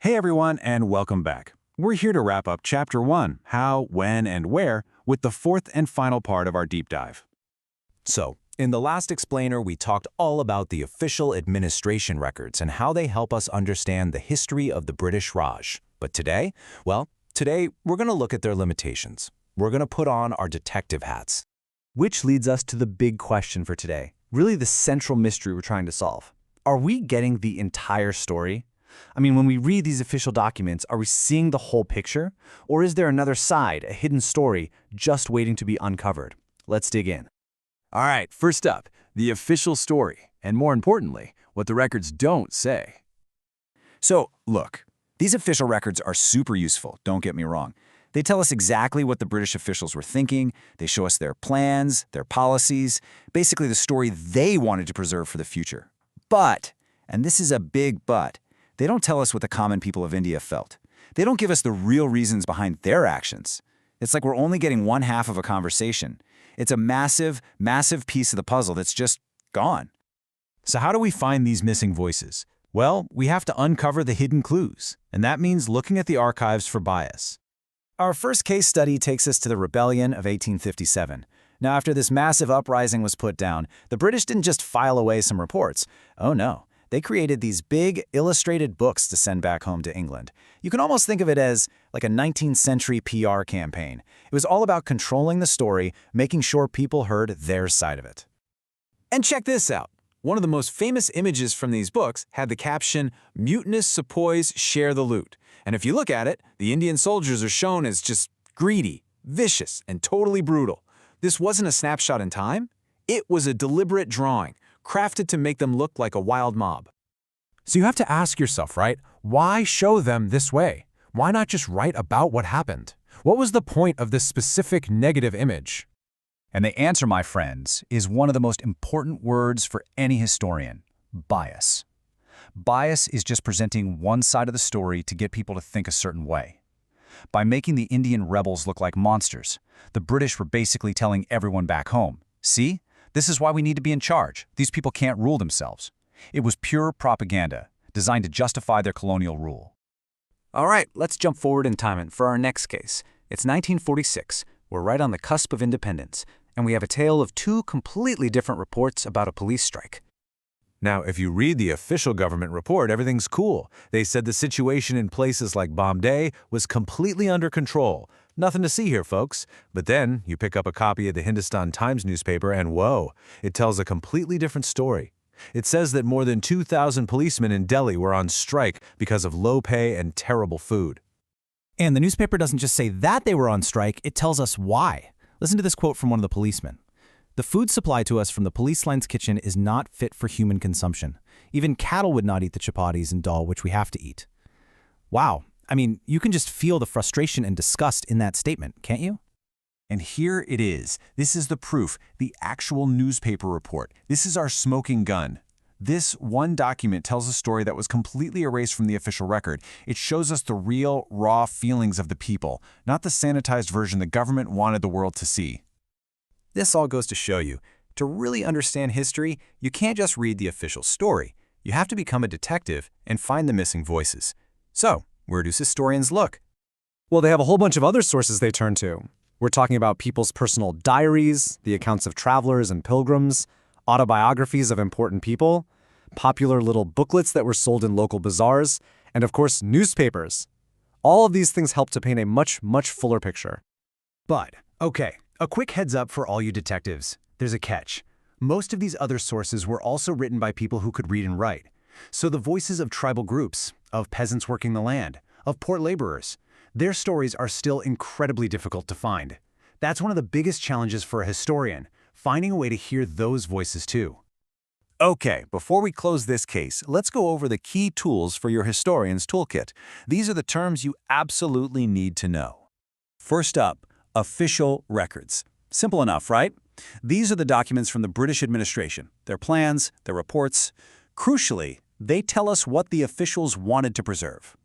Hey everyone, and welcome back. We're here to wrap up Chapter 1, How, When, and Where, with the fourth and final part of our deep dive. So, in the last explainer, we talked all about the official administration records and how they help us understand the history of the British Raj. But today, today we're going to look at their limitations. We're going to put on our detective hats. Which leads us to the big question for today, really the central mystery we're trying to solve. Are we getting the entire story? I mean, when we read these official documents, are we seeing the whole picture? Or is there another side, a hidden story, just waiting to be uncovered? Let's dig in. All right, first up, the official story, and more importantly, what the records don't say. So, look, these official records are super useful, don't get me wrong. They tell us exactly what the British officials were thinking, they show us their plans, their policies, basically the story they wanted to preserve for the future. But, and this is a big but, they don't tell us what the common people of India felt. They don't give us the real reasons behind their actions. It's like we're only getting one half of a conversation. It's a massive, massive piece of the puzzle that's just gone. So how do we find these missing voices? Well, we have to uncover the hidden clues, and that means looking at the archives for bias. Our first case study takes us to the Rebellion of 1857. Now, after this massive uprising was put down, the British didn't just file away some reports. Oh no. They created these big, illustrated books to send back home to England. You can almost think of it as like a 19th century PR campaign. It was all about controlling the story, making sure people heard their side of it. And check this out. One of the most famous images from these books had the caption, "Mutinous sepoys share the loot." And if you look at it, the Indian soldiers are shown as just greedy, vicious, and totally brutal. This wasn't a snapshot in time. It was a deliberate drawing, crafted to make them look like a wild mob. So you have to ask yourself, right? Why show them this way? Why not just write about what happened? What was the point of this specific negative image? And the answer, my friends, is one of the most important words for any historian: bias. Bias is just presenting one side of the story to get people to think a certain way. By making the Indian rebels look like monsters, the British were basically telling everyone back home, see? This is why we need to be in charge. These people can't rule themselves. It was pure propaganda, designed to justify their colonial rule. All right, let's jump forward in time for our next case. It's 1946. We're right on the cusp of independence, and we have a tale of two completely different reports about a police strike. Now, if you read the official government report, everything's cool. They said the situation in places like Bombay was completely under control. Nothing to see here, folks. But then you pick up a copy of the Hindustan Times newspaper and whoa, it tells a completely different story. It says that more than 2,000 policemen in Delhi were on strike because of low pay and terrible food. And the newspaper doesn't just say that they were on strike, it tells us why. Listen to this quote from one of the policemen. "The food supplied to us from the police line's kitchen is not fit for human consumption. Even cattle would not eat the chapatis and dal which we have to eat." Wow. I mean, you can just feel the frustration and disgust in that statement, can't you? And here it is. This is the proof, the actual newspaper report. This is our smoking gun. This one document tells a story that was completely erased from the official record. It shows us the real, raw feelings of the people, not the sanitized version the government wanted the world to see. This all goes to show you, to really understand history, you can't just read the official story. You have to become a detective and find the missing voices. So, where do historians look? Well, they have a whole bunch of other sources they turn to. We're talking about people's personal diaries, the accounts of travelers and pilgrims, autobiographies of important people, popular little booklets that were sold in local bazaars, and of course, newspapers. All of these things help to paint a much, much fuller picture. But, okay, a quick heads up for all you detectives. There's a catch. Most of these other sources were also written by people who could read and write. So the voices of tribal groups, of peasants working the land, of port laborers, their stories are still incredibly difficult to find. That's one of the biggest challenges for a historian, finding a way to hear those voices too. Okay, before we close this case, let's go over the key tools for your historian's toolkit. These are the terms you absolutely need to know. First up, official records. Simple enough, right? These are the documents from the British administration, their plans, their reports. Crucially, they tell us what the officials wanted to preserve.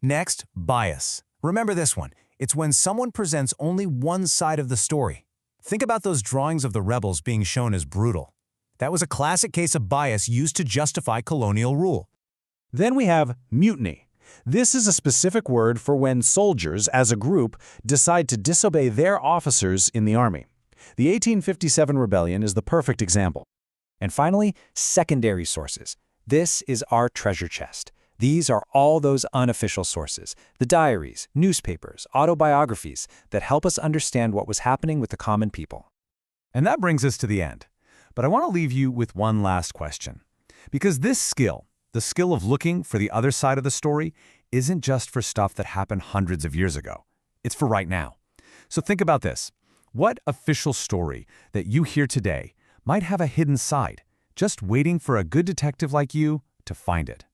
Next, bias. Remember this one. It's when someone presents only one side of the story. Think about those drawings of the rebels being shown as brutal. That was a classic case of bias used to justify colonial rule. Then we have mutiny. This is a specific word for when soldiers, as a group, decide to disobey their officers in the army. The 1857 rebellion is the perfect example. And finally, secondary sources. This is our treasure chest. These are all those unofficial sources, the diaries, newspapers, autobiographies that help us understand what was happening with the common people. And that brings us to the end. But I want to leave you with one last question. Because this skill, the skill of looking for the other side of the story, isn't just for stuff that happened hundreds of years ago. It's for right now. So think about this. What official story that you hear today might have a hidden side, just waiting for a good detective like you to find it?